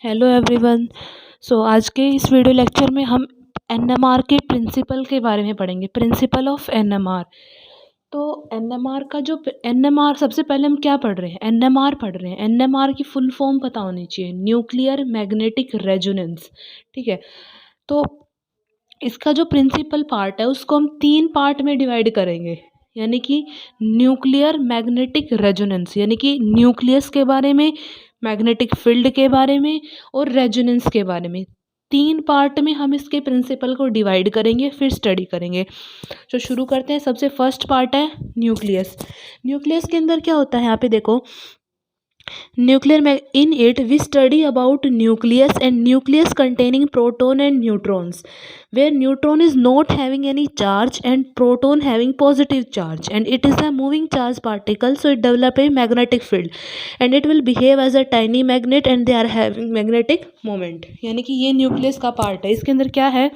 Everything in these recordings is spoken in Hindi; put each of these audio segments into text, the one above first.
Hello everyone. आज के इस वीडियो लेक्चर में हम एनएमआर के प्रिंसिपल के बारे में पढ़ेंगे। Principle of NMR. तो एनएमआर का जो एनएमआर, सबसे पहले हम क्या पढ़ रहे हैं? एनएमआर पढ़ रहे हैं। एनएमआर की फुल फॉर्म पता होनी चाहिए, न्यूक्लियर मैग्नेटिक रेजोनेंस। ठीक है। तो इसका जो प्रिंसिपल पार्ट है उसको हम 3 पार्ट में डिवाइड करेंगे, यानी कि न्यूक्लियर मैग्नेटिक रेजोनेंस, यानी कि न्यूक्लियस के बारे में, मैग्नेटिक फील्ड के बारे में और रेजोनेंस के बारे में। 3 पार्ट में हम इसके प्रिंसिपल को डिवाइड करेंगे, फिर स्टडी करेंगे। तो शुरू करते हैं। सबसे फर्स्ट पार्ट है न्यूक्लियस। न्यूक्लियस के अंदर क्या होता है, यहाँ पे देखो, in it we study about nucleus and nucleus containing proton and neutrons, where neutron is not having any charge and proton having positive charge, and it is a moving charge particle, so it develop a magnetic field and it will behave as a tiny magnet and they are having magnetic moment। यानी कि ये न्यूक्लियस का पार्ट है। इसके अंदर क्या है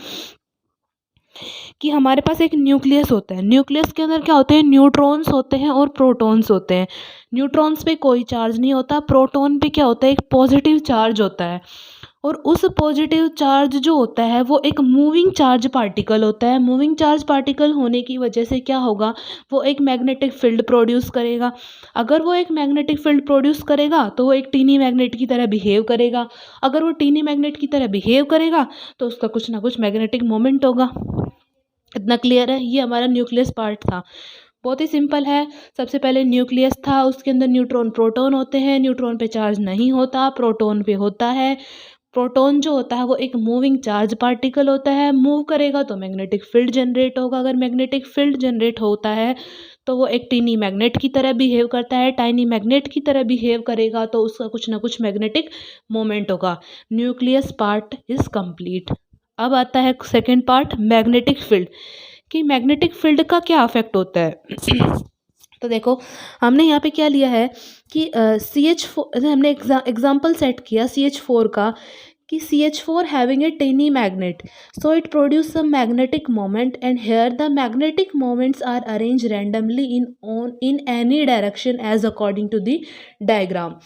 कि हमारे पास एक न्यूक्लियस होता है। न्यूक्लियस के अंदर क्या होते हैं? न्यूट्रॉन्स होते हैं और प्रोटॉन्स होते हैं। न्यूट्रॉन्स पे कोई चार्ज नहीं होता, प्रोटॉन पे क्या होता है? एक पॉजिटिव चार्ज होता है, और उस पॉजिटिव चार्ज जो होता है वो एक मूविंग चार्ज पार्टिकल होता है। मूविंग चार्ज पार्टिकल होने की वजह से क्या होगा? वो एक मैग्नेटिक फील्ड प्रोड्यूस करेगा। अगर वो एक मैग्नेटिक फील्ड प्रोड्यूस करेगा तो वो एक टीनी मैग्नेट की तरह बिहेव करेगा। अगर वो टीनी मैग्नेट की तरह बिहेव करेगा तो उसका कुछ ना कुछ मैग्नेटिक मोमेंट होगा। इतना क्लियर है? ये हमारा न्यूक्लियस पार्ट था। बहुत ही सिंपल है। सबसे पहले न्यूक्लियस था, उसके अंदर न्यूट्रॉन प्रोटॉन होते हैं। न्यूट्रॉन पे चार्ज नहीं होता, प्रोटॉन पे होता है। प्रोटॉन जो होता है वो एक मूविंग चार्ज पार्टिकल होता है। मूव करेगा तो मैग्नेटिक फील्ड जनरेट होगा। अगर मैग्नेटिक फील्ड जनरेट होता है तो वो एक टीनी मैग्नेट की तरह बिहेव करता है। टाइनी मैग्नेट की तरह बिहेव करेगा तो उसका कुछ ना कुछ मैग्नेटिक मोमेंट होगा। Nucleus part is complete. अब आता है सेकेंड पार्ट, मैग्नेटिक फील्ड। कि मैग्नेटिक फील्ड का क्या अफेक्ट होता है? तो देखो, हमने यहाँ पे क्या लिया है कि CH4, हमने एग्जाम्पल सेट किया CH4 का, कि CH4 having a tiny magnet, so it produce some magnetic moment and here the magnetic moments are arrange randomly in any direction as according to the diagram.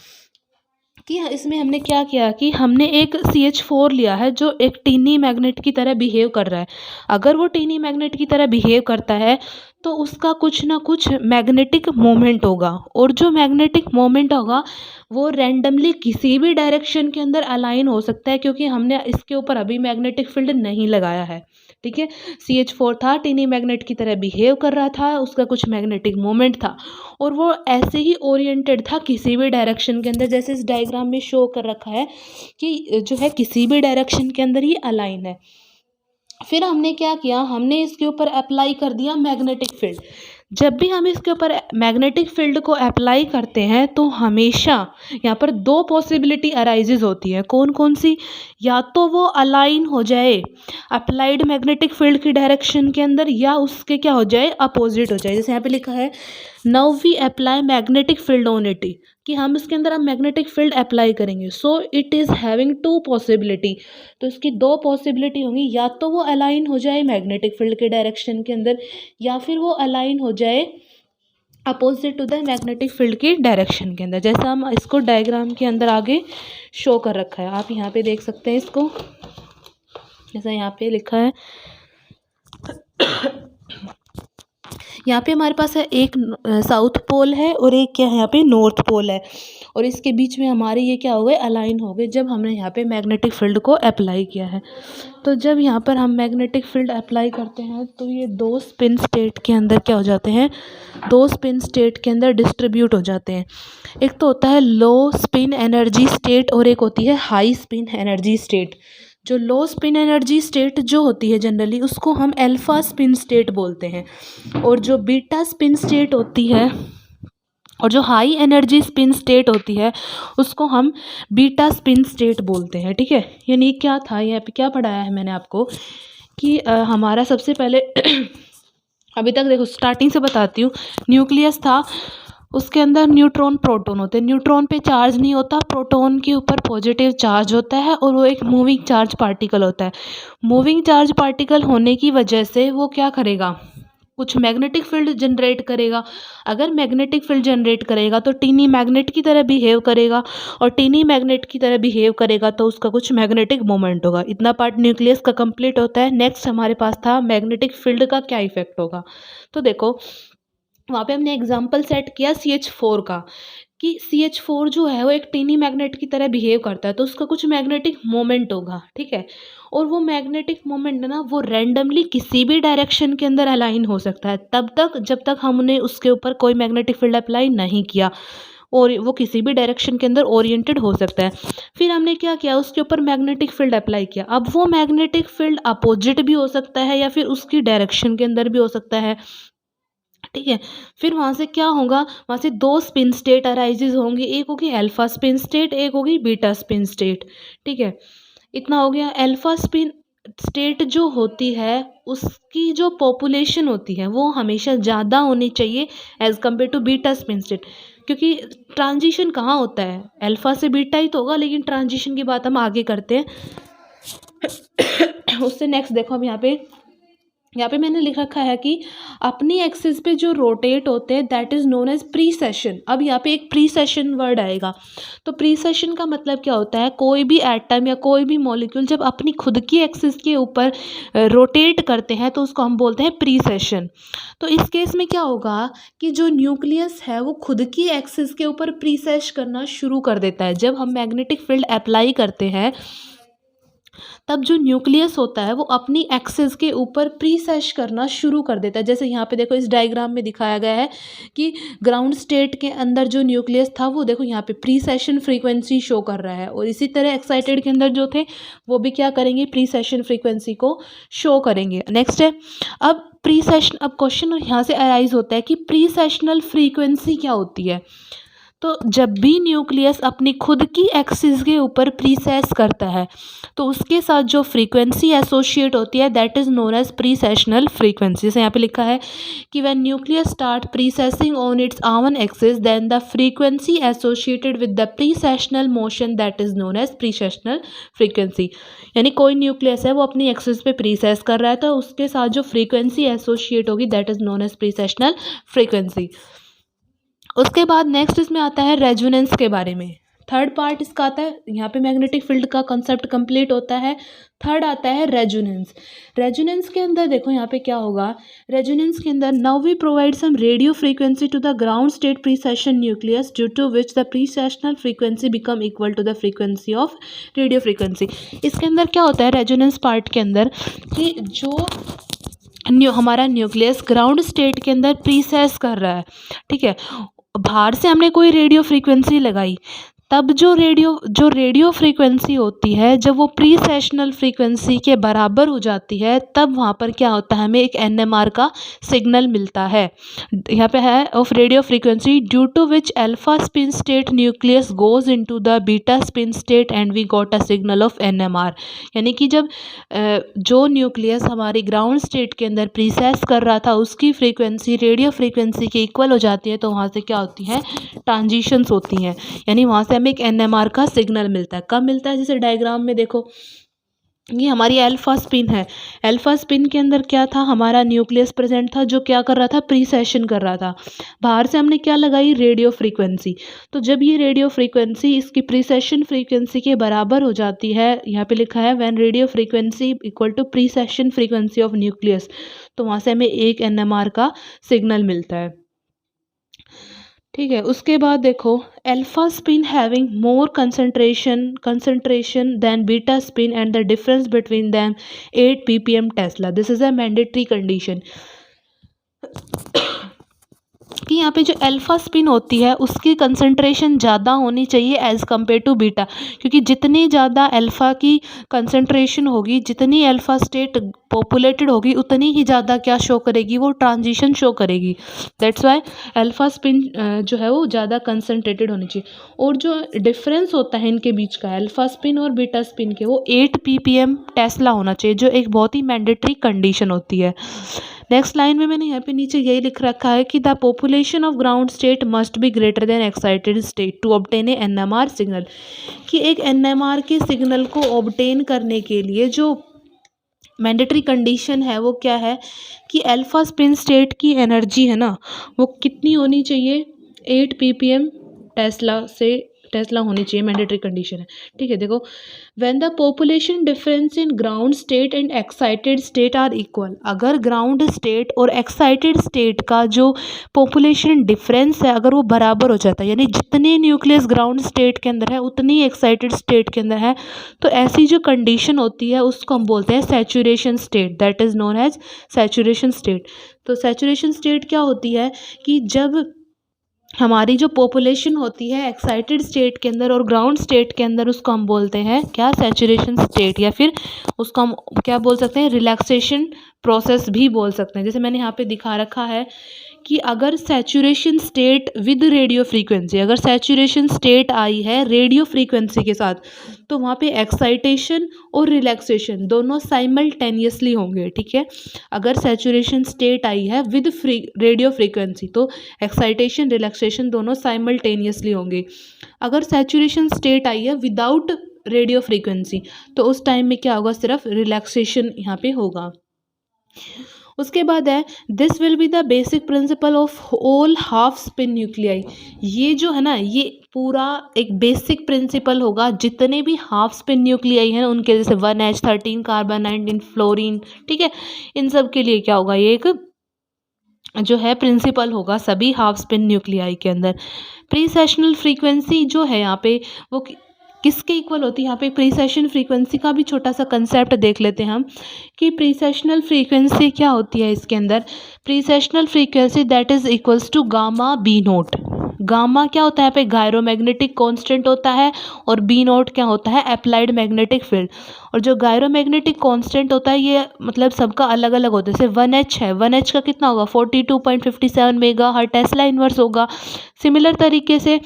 कि इसमें हमने क्या किया कि हमने एक CH4 लिया है जो एक टीनी मैग्नेट की तरह बिहेव कर रहा है। अगर वो टीनी मैग्नेट की तरह बिहेव करता है तो उसका कुछ ना कुछ मैग्नेटिक मोमेंट होगा, और जो मैग्नेटिक मोमेंट होगा वो रैंडमली किसी भी डायरेक्शन के अंदर अलाइन हो सकता है, क्योंकि हमने इसके ऊपर अभी मैग्नेटिक फील्ड नहीं लगाया है। ठीक है। CH4 था, टीनी मैग्नेट की तरह बिहेव कर रहा था, उसका कुछ मैग्नेटिक मोमेंट था, और वो ऐसे ही ओरिएंटेड था किसी भी डायरेक्शन के अंदर, जैसे इस डायग्राम में शो कर रखा है कि जो है किसी भी डायरेक्शन के अंदर ये अलाइन है। फिर हमने क्या किया, हमने इसके ऊपर अप्लाई कर दिया मैग्नेटिक फील्ड। जब भी हम इसके ऊपर मैग्नेटिक फील्ड को अप्लाई करते हैं तो हमेशा यहाँ पर 2 पॉसिबिलिटी अराइजेज होती है। कौन कौन सी? या तो वो अलाइन हो जाए अप्लाइड मैग्नेटिक फील्ड की डायरेक्शन के अंदर, या उसके क्या हो जाए? अपोजिट हो जाए। जैसे यहाँ पे लिखा है, now we apply magnetic field on it, कि हम इसके अंदर अब मैग्नेटिक फील्ड अप्लाई करेंगे। So it is having 2 possibility. तो इसकी 2 पॉसिबिलिटी होंगी, या तो वो अलाइन हो जाए मैग्नेटिक फील्ड के डायरेक्शन के अंदर, या फिर वो अलाइन हो जाए opposite to the magnetic field की डायरेक्शन के अंदर। जैसा हम इसको डायग्राम के अंदर आगे शो कर रखा है, आप यहाँ पे देख सकते हैं इसको। जैसा यहाँ पे लिखा है, यहाँ पे हमारे पास है एक साउथ पोल है और एक क्या है यहाँ पे नॉर्थ पोल है, और इसके बीच में हमारे ये क्या हो गए? अलाइन हो गए, जब हमने यहाँ पे मैग्नेटिक फील्ड को अप्लाई किया है। तो जब यहाँ पर हम मैग्नेटिक फील्ड अप्लाई करते हैं तो ये 2 स्पिन स्टेट के अंदर क्या हो जाते हैं? 2 स्पिन स्टेट के अंदर डिस्ट्रीब्यूट हो जाते हैं। एक तो होता है लो स्पिन एनर्जी स्टेट और एक होती है हाई स्पिन एनर्जी स्टेट। जो लो स्पिन एनर्जी स्टेट जो होती है जनरली उसको हम अल्फा स्पिन स्टेट बोलते हैं, और जो बीटा स्पिन स्टेट होती है और जो हाई एनर्जी स्पिन स्टेट होती है उसको हम बीटा स्पिन स्टेट बोलते हैं। ठीक है। यानी क्या था, यहाँ पे क्या पढ़ाया है मैंने आपको कि हमारा सबसे पहले अभी तक देखो, स्टार्टिंग से बताती हूँ। न्यूक्लियस था, उसके अंदर न्यूट्रॉन प्रोटॉन होते हैं। न्यूट्रॉन पे चार्ज नहीं होता, प्रोटॉन के ऊपर पॉजिटिव चार्ज होता है, और वो एक मूविंग चार्ज पार्टिकल होता है। मूविंग चार्ज पार्टिकल होने की वजह से वो क्या करेगा? कुछ मैग्नेटिक फील्ड जनरेट करेगा। अगर मैग्नेटिक फील्ड जनरेट करेगा तो टीनी मैग्नेट की तरह बिहेव करेगा, और टीनी मैग्नेट की तरह बिहेव करेगा तो उसका कुछ मैग्नेटिक मोमेंट होगा। इतना पार्ट न्यूक्लियस का कंप्लीट होता है। नेक्स्ट हमारे पास था मैग्नेटिक फील्ड का क्या इफेक्ट होगा। तो देखो वहाँ पे हमने एग्जाम्पल सेट किया CH4 का, कि CH4 जो है वो एक टीनी मैग्नेट की तरह बिहेव करता है, तो उसका कुछ मैग्नेटिक मोमेंट होगा, ठीक है। और वो मैग्नेटिक मोमेंट ना वो रैंडमली किसी भी डायरेक्शन के अंदर अलाइन हो सकता है, तब तक जब तक हमने उसके ऊपर कोई मैग्नेटिक फील्ड अप्लाई नहीं किया, और वो किसी भी डायरेक्शन के अंदर ओरिएंटेड हो सकता है। फिर हमने क्या किया, उसके ऊपर मैग्नेटिक फील्ड अप्लाई किया। अब वो मैग्नेटिक फील्ड अपोजिट भी हो सकता है या फिर उसकी डायरेक्शन के अंदर भी हो सकता है, ठीक है। फिर वहाँ से क्या होगा, वहाँ से दो स्पिन स्टेट अराइजेज होंगी, एक होगी अल्फा स्पिन स्टेट, एक होगी बीटा स्पिन स्टेट, ठीक है। इतना हो गया। अल्फा स्पिन स्टेट जो होती है उसकी जो पॉपुलेशन होती है वो हमेशा ज़्यादा होनी चाहिए as compare to beta spin state, क्योंकि ट्रांजिशन कहाँ होता है, अल्फा से बीटा ही तो होगा, लेकिन ट्रांजिशन की बात हम आगे करते हैं। उससे नेक्स्ट देखो, अब यहाँ पे मैंने लिख रखा है कि अपनी एक्सिस पे जो रोटेट होते हैं that is known as precession. अब यहाँ पे एक प्रीसेशन वर्ड आएगा। तो प्रीसेशन का मतलब क्या होता है, कोई भी एटम या कोई भी मॉलिक्यूल जब अपनी खुद की एक्सिस के ऊपर रोटेट करते हैं तो उसको हम बोलते हैं प्रीसेशन। तो इस केस में क्या होगा कि जो न्यूक्लियस है वो खुद की एक्सिस के ऊपर प्रीसेस करना शुरू कर देता है। जब हम मैग्नेटिक फील्ड अप्लाई करते हैं तब जो न्यूक्लियस होता है वो अपनी एक्सिस के ऊपर प्रीसेस करना शुरू कर देता है। जैसे यहाँ पे देखो इस डायग्राम में दिखाया गया है कि ग्राउंड स्टेट के अंदर जो न्यूक्लियस था वो देखो यहाँ पे प्रीसेशन फ्रीक्वेंसी शो कर रहा है, और इसी तरह एक्साइटेड के अंदर जो थे वो भी क्या करेंगे, प्रीसेशन फ्रीक्वेंसी को शो करेंगे। नेक्स्ट है अब प्रीसेशन। अब क्वेश्चन यहाँ से अराइज होता है कि प्रीसेशनल फ्रीक्वेंसी क्या होती है। तो जब भी न्यूक्लियस अपनी खुद की एक्सिस के ऊपर प्रीसेस करता है तो उसके साथ जो फ्रीक्वेंसी एसोसिएट होती है that is known as precessional frequency. जैसे यहाँ पे लिखा है कि when nucleus start precessing on its own axis then the frequency associated with the precessional motion that is known as precessional frequency. यानी कोई न्यूक्लियस है वो अपनी एक्सिस पे प्रीसेस कर रहा है तो उसके साथ जो फ्रीक्वेंसी एसोसिएट होगी that is known as precessional frequency. उसके बाद नेक्स्ट इसमें आता है रेजोनेंस के बारे में। थर्ड पार्ट इसका आता है, यहाँ पे मैग्नेटिक फील्ड का कंसेप्ट कंप्लीट होता है। थर्ड आता है रेजोनेंस। रेजोनेंस के अंदर देखो यहाँ पे क्या होगा, रेजोनेंस के अंदर now we provide some radio frequency to the ground state precession nucleus due to which the precessional frequency become equal to the frequency of radio frequency. इसके अंदर क्या होता है रेजोनेंस पार्ट के अंदर कि जो हमारा न्यूक्लियस ग्राउंड स्टेट के अंदर प्रीसेस कर रहा है, ठीक है, बाहर से हमने कोई रेडियो फ्रीक्वेंसी लगाई, तब जो रेडियो फ्रीक्वेंसी होती है जब वो प्रीसेशनल फ्रीक्वेंसी के बराबर हो जाती है तब वहाँ पर क्या होता है, हमें एक NMR का सिग्नल मिलता है। यहाँ पे है of radio frequency due to which alpha spin state nucleus goes into the beta spin state and we got a signal of NMR। यानी कि जब जो न्यूक्लियस हमारी ग्राउंड स्टेट के अंदर प्रीसेस कर रहा था उसकी फ्रीक्वेंसी रेडियो फ्रीक्वेंसी के इक्वल हो जाती है तो वहाँ से क्या होती है, ट्रांजिशंस होती हैं, यानी वहाँ से हमें एक NMR का सिग्नल मिलता है। कब मिलता है, जैसे डायग्राम में देखो ये हमारी अल्फा स्पिन है। अल्फा स्पिन के अंदर क्या था, हमारा न्यूक्लियस प्रेजेंट था जो क्या कर रहा था, प्रीसेशन कर रहा था। बाहर से हमने क्या लगाई, रेडियो फ्रीक्वेंसी। तो जब ये रेडियो फ्रीक्वेंसी इसकी प्रीसेशन फ्रीक्वेंसी के बराबर हो जाती है, यहाँ पे लिखा है when radio frequency equal to precession frequency of nucleus, तो वहाँ से हमें एक NMR का सिग्नल मिलता है, ठीक है। उसके बाद देखो alpha spin having more concentration than beta spin and the difference between them 8 ppm tesla, this is a mandatory condition. कि यहाँ पे जो अल्फा स्पिन होती है उसकी कंसंट्रेशन ज़्यादा होनी चाहिए एज़ कम्पेयर टू बीटा, क्योंकि जितनी ज़्यादा अल्फ़ा की कंसंट्रेशन होगी, जितनी अल्फ़ा स्टेट पॉपुलेटेड होगी उतनी ही ज़्यादा क्या शो करेगी, वो ट्रांजिशन शो करेगी। दैट्स वाई अल्फ़ा स्पिन जो है वो ज़्यादा कंसनट्रेटेड होनी चाहिए। और जो डिफरेंस होता है इनके बीच का अल्फ़ा स्पिन और बीटा स्पिन के, वो 8 ppm टेस्ला होना चाहिए, जो एक बहुत ही मैंडेटरी कंडीशन होती है। नेक्स्ट लाइन में मैंने यहाँ पे नीचे यही लिख रखा है कि the population of ground state must be greater than excited state to obtain a NMR सिग्नल, कि एक NMR के सिग्नल को ऑब्टेन करने के लिए जो मैंडेटरी कंडीशन है वो क्या है कि अल्फा स्पिन स्टेट की एनर्जी है ना वो कितनी होनी चाहिए, 8 ppm टेस्ला होनी चाहिए, मैंडेटरी कंडीशन है। ठीक है, देखो, when the population difference in ground state and excited state are equal, अगर ग्राउंड स्टेट और एक्साइटेड स्टेट का जो पॉपुलेशन डिफरेंस है अगर वो बराबर हो जाता है, यानी जितने न्यूक्लियस ग्राउंड स्टेट के अंदर है उतनी एक्साइटेड स्टेट के अंदर है, तो ऐसी जो कंडीशन होती है उसको हम बोलते हैं saturation state, that is known as saturation state. तो सैचुरेशन स्टेट क्या होती है कि जब हमारी जो पॉपुलेशन होती है एक्साइटेड स्टेट के अंदर और ग्राउंड स्टेट के अंदर, उसको हम बोलते हैं क्या, सैचुरेशन स्टेट, या फिर उसको हम क्या बोल सकते हैं, रिलैक्सेशन प्रोसेस भी बोल सकते हैं। जैसे मैंने यहाँ पे दिखा रखा है कि अगर saturation state with radio frequency, अगर सैचुरेशन स्टेट आई है रेडियो फ्रीक्वेंसी के साथ, तो वहाँ पे एक्साइटेशन और रिलैक्सेशन दोनों साइमल्टेनियसली होंगे। ठीक है, अगर सैचुरेशन स्टेट आई है विद रेडियो फ्रीक्वेंसी तो एक्साइटेशन रिलैक्सेशन दोनों साइमल्टेनियसली होंगे। अगर सैचुरेशन स्टेट आई है विदाउट रेडियो फ्रीक्वेंसी तो उस टाइम में क्या होगा, सिर्फ रिलैक्सेशन यहाँ पे होगा। उसके बाद है this will be the basic principle of all half spin nuclei, ये जो है ना ये पूरा एक बेसिक प्रिंसिपल होगा जितने भी हाफ स्पिन न्यूक्लियाई हैं उनके, जैसे 1H 13 कार्बन 19 फ्लोरीन, ठीक है, इन सब के लिए क्या होगा, ये एक जो है प्रिंसिपल होगा सभी हाफ स्पिन न्यूक्लियाई के अंदर। प्रीसेशनल फ्रीक्वेंसी जो है यहाँ पे वो किसके इक्वल होती है, यहाँ पे प्रीसेशन फ्रीक्वेंसी का भी छोटा सा कंसेप्ट देख लेते हैं हम कि प्रीसेशनल फ्रीक्वेंसी क्या होती है इसके अंदर। Precessional frequency that is equals to gamma B naught. Gamma क्या होता है, यहाँ पे गायरोमैग्नेटिक कांस्टेंट होता है और बी नोट क्या होता है, अप्लाइड मैग्नेटिक फील्ड। और जो गायरोमैग्नेटिक कांस्टेंट होता है ये मतलब सबका अलग अलग होता है। जैसे 1H है, 1H का कितना होगा 42.57 मेगा हर्ट्ज टेस्ला इनवर्स होगा। सिमिलर तरीके से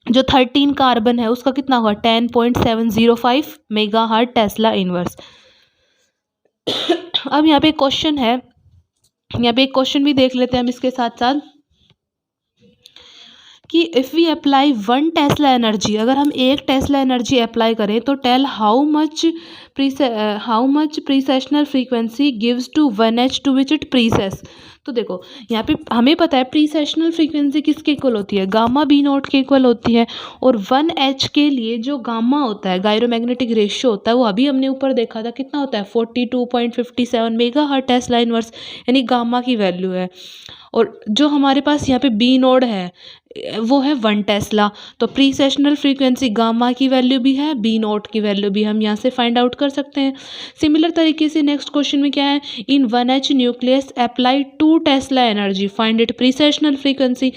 जो 13 कार्बन है उसका कितना होगा 10.705 मेगा हर्ट्ज टेस्ला इनवर्स। अब यहाँ पे क्वेश्चन है, यहाँ पे एक क्वेश्चन भी देख लेते हैं हम इसके साथ साथ कि if we apply 1 tesla energy, अगर हम 1 टेस्ला एनर्जी अप्लाई करें तो tell how much precessional frequency gives to 1H to which it precesses. तो देखो यहाँ पे हमें पता है प्रीसेशनल फ्रीक्वेंसी किसके इक्वल होती है, गामा बी नोट के इक्वल होती है। और 1H के लिए जो गामा होता है गायरोमैग्नेटिक रेशियो होता है वो अभी हमने ऊपर देखा था कितना होता है 42.57 मेगा हर्ट्ज टेस्ला इनवर्स, यानी गामा की वैल्यू है। और जो हमारे पास यहाँ पे बी नोड है वो है 1 टेस्ला, तो प्रीसेशनल फ्रीक्वेंसी गामा की वैल्यू भी है, बी नोट की वैल्यू भी हम यहाँ से फाइंड आउट कर सकते हैं। सिमिलर तरीके से नेक्स्ट क्वेश्चन में क्या है, in 1H nucleus apply 2 tesla energy find it precessional frequency.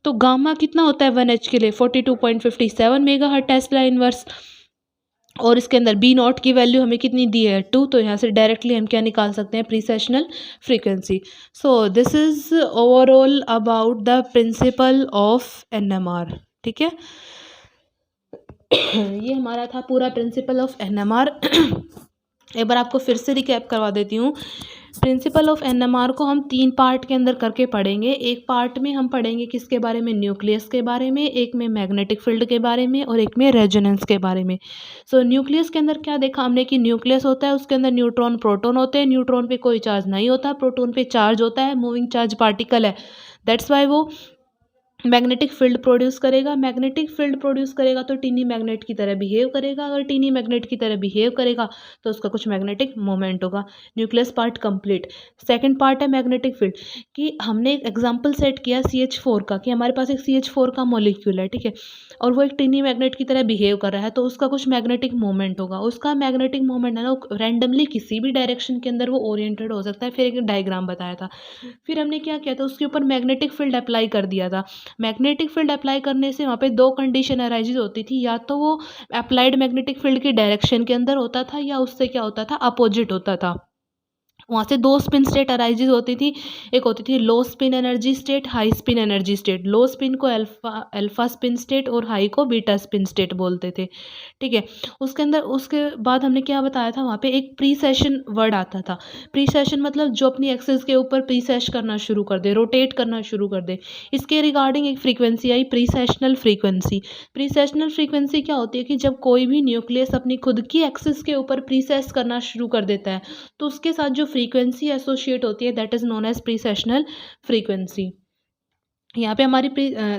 तो गामा कितना होता है 1H के लिए 42.57 मेगा हर्ट्ज टेस्ला इनवर्स, और इसके अंदर बी नॉट की वैल्यू हमें कितनी दी है 2, तो यहाँ से डायरेक्टली हम क्या निकाल सकते हैं precessional frequency. So this is overall about the principle of NMR। ठीक है, ये हमारा था पूरा प्रिंसिपल ऑफ NMR। एक बार आपको फिर से रिकैप करवा देती हूँ। प्रिंसिपल ऑफ NMR को हम 3 पार्ट के अंदर करके पढ़ेंगे। एक पार्ट में हम पढ़ेंगे किसके बारे में, न्यूक्लियस के बारे में, एक में मैग्नेटिक फील्ड के बारे में और एक में रेजोनेंस के बारे में। सो न्यूक्लियस के अंदर क्या देखा हमने कि न्यूक्लियस होता है उसके अंदर न्यूट्रॉन प्रोटॉन होते हैं। न्यूट्रॉन पे कोई चार्ज नहीं होता, प्रोटॉन पे चार्ज होता है, मूविंग चार्ज पार्टिकल है, दैट्स वाई वो मैग्नेटिक फील्ड प्रोड्यूस करेगा। मैग्नेटिक फील्ड प्रोड्यूस करेगा तो टीनी मैग्नेट की तरह बिहेव करेगा। अगर टीनी मैग्नेट की तरह बिहेव करेगा तो उसका कुछ मैग्नेटिक मोमेंट होगा। Nucleus part complete. Second part है मैग्नेटिक फील्ड, कि हमने एक एग्जांपल सेट किया CH4 का, कि हमारे पास एक CH4 का मॉलिक्यूल है, ठीक है, और वो एक टीनी मैग्नेट की तरह बिहेव कर रहा है, तो उसका कुछ मैग्नेटिक मोमेंट होगा। उसका मैग्नेटिक मोमेंट है ना वो रैंडमली किसी भी डायरेक्शन के अंदर वो ओरिएंटेड हो सकता है। फिर एक डायग्राम बताया था, फिर हमने क्या किया था उसके ऊपर मैग्नेटिक फील्ड अप्लाई कर दिया था। मैग्नेटिक फील्ड अप्लाई करने से वहाँ पे 2 कंडीशन अराइज होती थी, या तो वो अप्लाइड मैग्नेटिक फील्ड की डायरेक्शन के अंदर होता था या उससे क्या होता था अपोजिट होता था। वहाँ से दो स्पिन स्टेट अराइजेज होती थी। एक होती थी लो spin energy state, high spin energy state. लो स्पिन को अल्फा स्पिन स्टेट और हाई को बीटा स्पिन स्टेट बोलते थे, ठीक है। उसके अंदर उसके बाद हमने क्या बताया था, वहाँ पे एक प्रीसेशन वर्ड आता था। प्रीसेशन मतलब जो अपनी एक्सिस के ऊपर प्रीसेश करना शुरू कर दे, रोटेट करना शुरू कर दे। इसके रिगार्डिंग एक फ्रीक्वेंसी आई, प्रीसेशनल फ्रीक्वेंसी। प्रीसेशनल फ्रीक्वेंसी क्या होती है कि जब कोई भी न्यूक्लियस अपनी खुद की एक्सिस के ऊपर प्रीसेस करना शुरू कर देता है, तो उसके साथ जो फ्रीक्वेंसी एसोसिएट होती है that is known as precessional frequency. यहाँ पे हमारी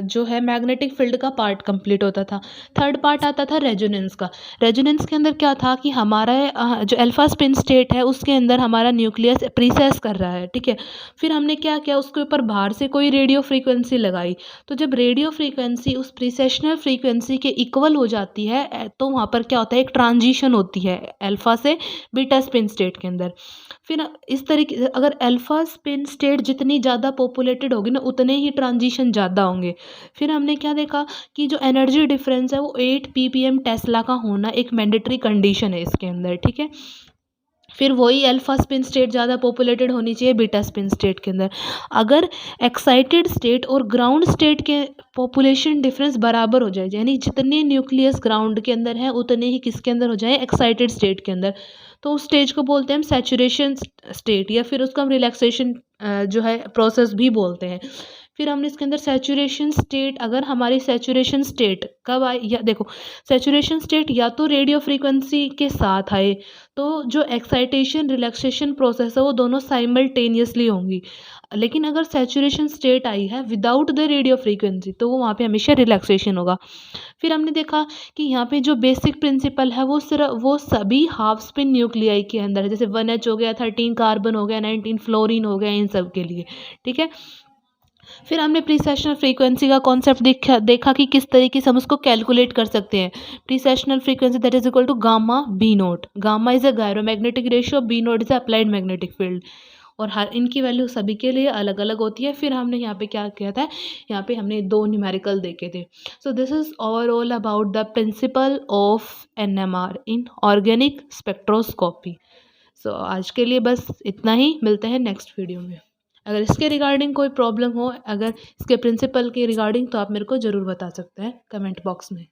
जो है मैग्नेटिक फील्ड का पार्ट कंप्लीट होता था। थर्ड पार्ट आता था रेजोनेंस का। रेजोनेंस के अंदर क्या था कि हमारा जो अल्फा स्पिन स्टेट है उसके अंदर हमारा न्यूक्लियस प्रीसेस कर रहा है, ठीक है। फिर हमने क्या किया, उसके ऊपर बाहर से कोई रेडियो फ्रीक्वेंसी लगाई। तो जब रेडियो फ्रीक्वेंसी उस प्रीसेशनल फ्रीक्वेंसी के इक्वल हो जाती है तो वहाँ पर क्या होता है, एक ट्रांजिशन होती है अल्फा से बीटा स्पिन स्टेट के अंदर। फिर इस तरीके से अगर अल्फा स्पिन स्टेट जितनी ज़्यादा पॉपुलेटेड होगी ना, उतने ही ट्रांजिशन ज़्यादा होंगे। फिर हमने क्या देखा कि जो एनर्जी डिफरेंस है वो 8 ppm टेस्ला का होना एक मैंडेटरी कंडीशन है इसके अंदर, ठीक है। फिर वही अल्फा स्पिन स्टेट ज़्यादा पॉपुलेटेड होनी चाहिए बीटा स्पिन स्टेट के अंदर। अगर एक्साइटेड स्टेट और ग्राउंड स्टेट के पॉपुलेशन डिफरेंस बराबर हो जाए, यानी जितने न्यूक्लियस ग्राउंड के अंदर हैं उतने ही किसके अंदर हो जाए, एक्साइटेड स्टेट के अंदर, तो उस स्टेज को बोलते हैं हम सैचुरेशन स्टेट, या फिर उसको हम रिलैक्सेशन जो है प्रोसेस भी बोलते हैं। फिर हमने इसके अंदर सैचुरेशन स्टेट, अगर हमारी सैचुरेशन स्टेट कब आए, या देखो सैचुरेशन स्टेट या तो रेडियो फ्रीक्वेंसी के साथ आए, तो जो एक्साइटेशन रिलैक्सेशन प्रोसेस है वो दोनों साइमल्टेनियसली होंगी। लेकिन अगर सैचुरेशन स्टेट आई है विदाउट द रेडियो फ्रीक्वेंसी तो वो वहाँ पे हमेशा रिलैक्सेशन होगा। फिर हमने देखा कि यहाँ पे जो बेसिक प्रिंसिपल है वो सभी हाफ स्पिन न्यूक्लियाई के अंदर है, जैसे 1H हो गया, 13 कार्बन हो गया, 19 फ्लोरीन हो गया, इन सब के लिए, ठीक है। फिर हमने प्रीसेशनल फ्रीक्वेंसी का कॉन्सेप्ट देखा कि किस तरीके से हम उसको कैलकुलेट कर सकते हैं। Precessional frequency that is equal to gamma B naught. Gamma is a gyromagnetic ratio, B naught is applied magnetic field, और हर इनकी वैल्यू सभी के लिए अलग अलग होती है। फिर हमने यहाँ पे क्या किया था, यहाँ पे हमने दो न्यूमेरिकल देखे थे। So this is overall about the principle of NMR in organic spectroscopy. सो आज के लिए बस इतना ही, मिलते हैं नेक्स्ट वीडियो में। अगर इसके रिगार्डिंग कोई प्रॉब्लम हो, अगर इसके प्रिंसिपल के रिगार्डिंग, तो आप मेरे को ज़रूर बता सकते हैं कमेंट बॉक्स में।